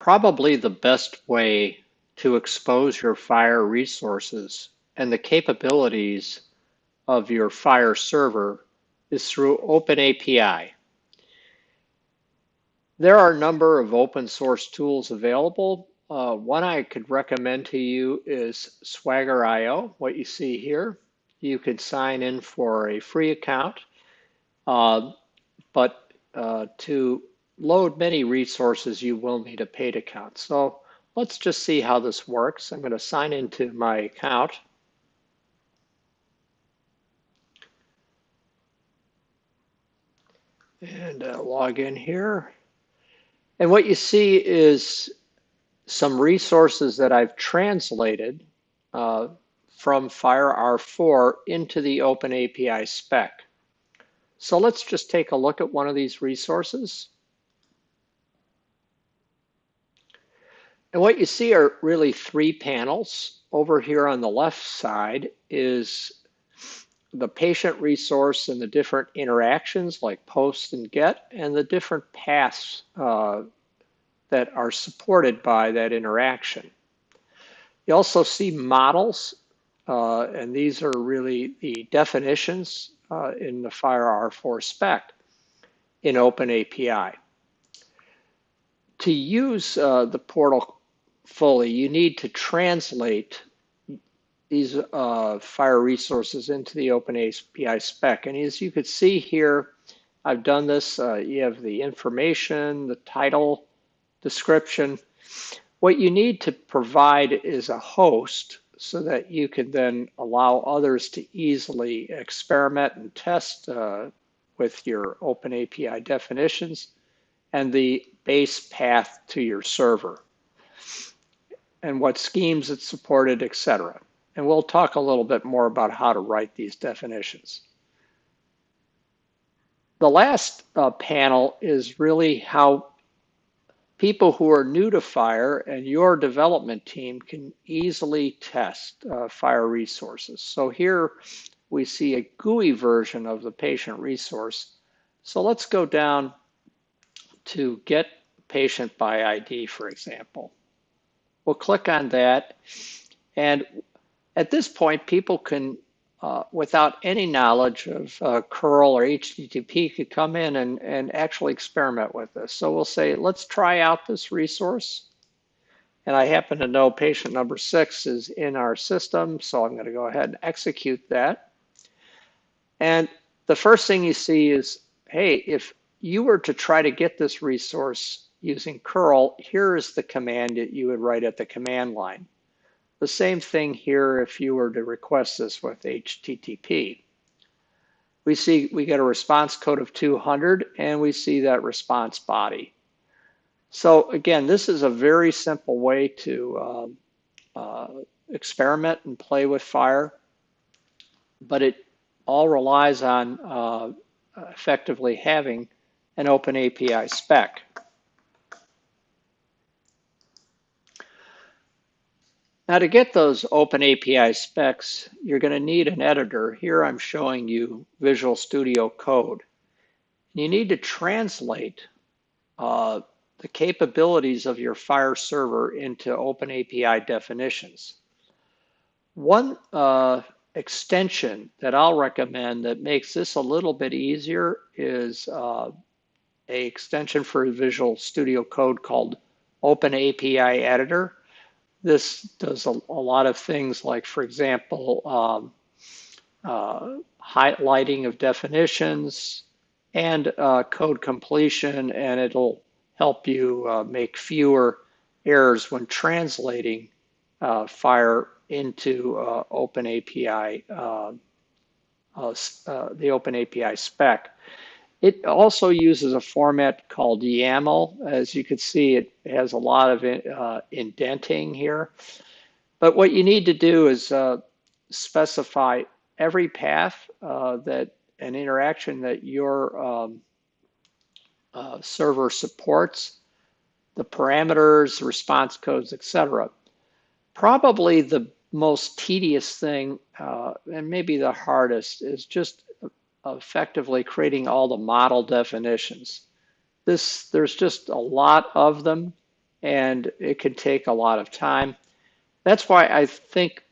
Probably the best way to expose your FHIR resources and the capabilities of your FHIR server is through OpenAPI. There are a number of open source tools available. One I could recommend to you is Swagger.io, what you see here. You can sign in for a free account, but to load many resources, you will need a paid account. So let's just see how this works. I'm going to sign into my account. And log in here. And what you see is some resources that I've translated from FHIR R4 into the OpenAPI spec. So let's just take a look at one of these resources. And what you see are really three panels. Over here on the left side is the patient resource and the different interactions like post and get, and the different paths that are supported by that interaction. You also see models, and these are really the definitions in the FHIR R4 spec in OpenAPI. To use the portal fully, you need to translate these FHIR resources into the OpenAPI spec. And as you could see here, I've done this. You have the information, the title, description. What you need to provide is a host so that you can then allow others to easily experiment and test with your OpenAPI definitions and the base path to your server and what schemes it's supported, etc. And we'll talk a little bit more about how to write these definitions. The last panel is really how people who are new to FHIR and your development team can easily test FHIR resources. So here we see a GUI version of the patient resource. So let's go down to get patient by ID, for example. We'll click on that. And at this point, people can, without any knowledge of curl or HTTP, could come in and actually experiment with this. So we'll say, let's try out this resource. And I happen to know patient number 6 is in our system, so I'm going to go ahead and execute that. And the first thing you see is, hey, if you were to try to get this resource using curl, here is the command that you would write at the command line. The same thing here if you were to request this with HTTP. We see we get a response code of 200 and we see that response body. So again, this is a very simple way to experiment and play with FHIR, but it all relies on effectively having an OpenAPI spec. Now to get those OpenAPI specs, you're going to need an editor. Here I'm showing you Visual Studio Code. You need to translate the capabilities of your FHIR server into OpenAPI definitions. One extension that I'll recommend that makes this a little bit easier is a extension for Visual Studio Code called OpenAPI Editor. This does a lot of things like, for example, highlighting of definitions and code completion, and it'll help you make fewer errors when translating FHIR into OpenAPI, the OpenAPI spec. It also uses a format called YAML. As you can see, it has a lot of indenting here. But what you need to do is specify every path that an interaction that your server supports, the parameters, response codes, etc. Probably the most tedious thing, and maybe the hardest, is just effectively creating all the model definitions. There's just a lot of them, and it can take a lot of time. That's why I think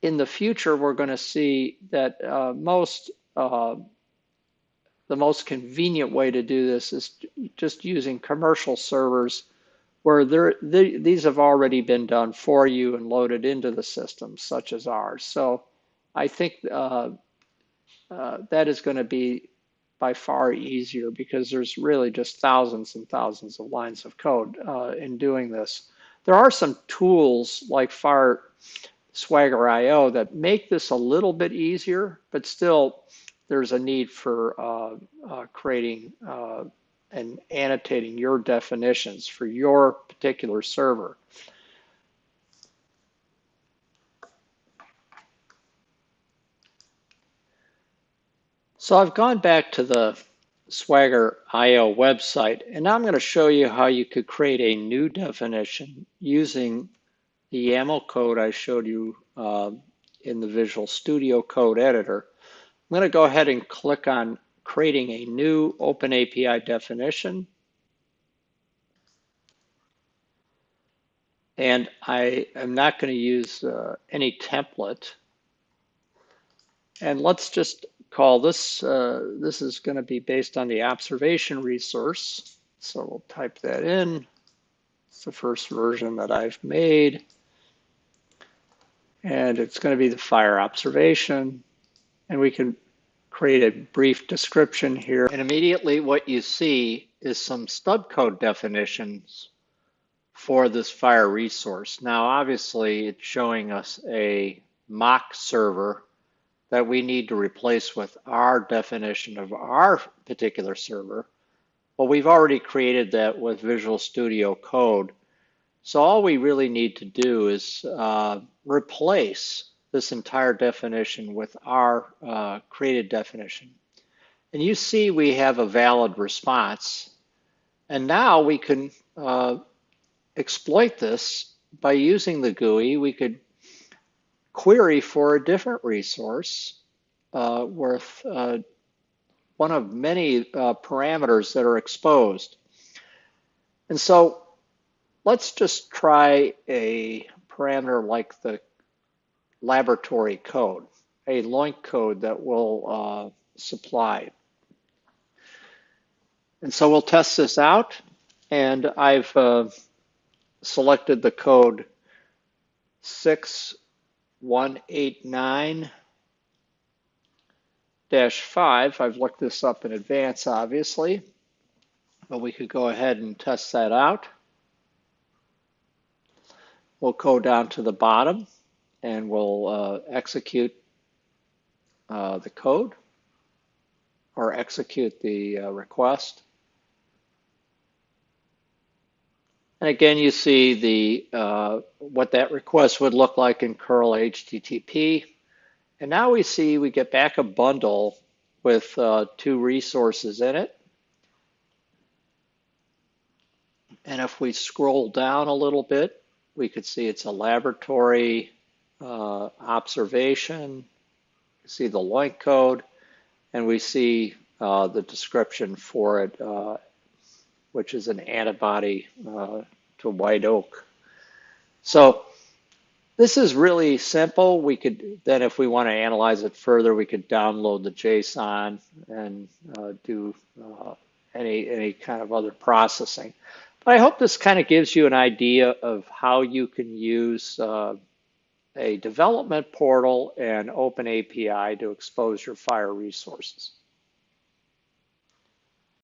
in the future we're going to see that the most convenient way to do this is just using commercial servers where these have already been done for you and loaded into the system, such as ours. So I think that is going to be by far easier because there's really just thousands and thousands of lines of code in doing this. There are some tools like FHIR Swagger IO that make this a little bit easier, but still there's a need for creating and annotating your definitions for your particular server. So I've gone back to the Swagger IO website, and now I'm going to show you how you could create a new definition using the YAML code I showed you in the Visual Studio Code Editor. I'm going to go ahead and click on creating a new OpenAPI definition. And I am not going to use any template. And let's just call this, this is going to be based on the observation resource. So we'll type that in. It's the first version that I've made. And it's going to be the FHIR observation. And we can create a brief description here. And immediately what you see is some stub code definitions for this FHIR resource. Now, obviously, it's showing us a mock server that we need to replace with our definition of our particular server. Well, we've already created that with Visual Studio Code. So all we really need to do is replace this entire definition with our created definition. And you see we have a valid response. And now we can exploit this by using the GUI. We could query for a different resource worth one of many parameters that are exposed. And so let's just try a parameter like the laboratory code, a LOINC code that we'll supply. And so we'll test this out, and I've selected the code 6189-5. I've looked this up in advance, obviously, but we could go ahead and test that out. We'll go down to the bottom and we'll execute the code or execute the request. And again, you see the what that request would look like in curl HTTP. And now we see we get back a bundle with two resources in it. And if we scroll down a little bit, we could see it's a laboratory observation. We see the LOINC code, and we see the description for it, which is an antibody to white oak. So this is really simple. We could then, if we want to analyze it further, we could download the JSON and do any kind of other processing. But I hope this kind of gives you an idea of how you can use a development portal and OpenAPI to expose your FHIR resources.